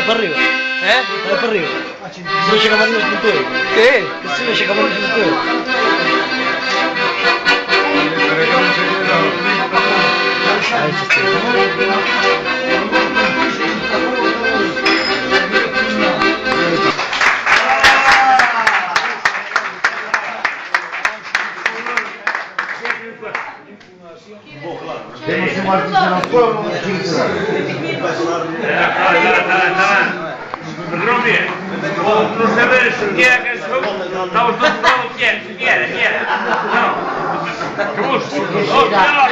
per arrivo. Per arrivo. Se non c'è cavallo sul tuo. Che? Se non c'è cavallo sul tuo. Robię. No sobie szybkiego, no to znowu nie. No. Już. O, teraz.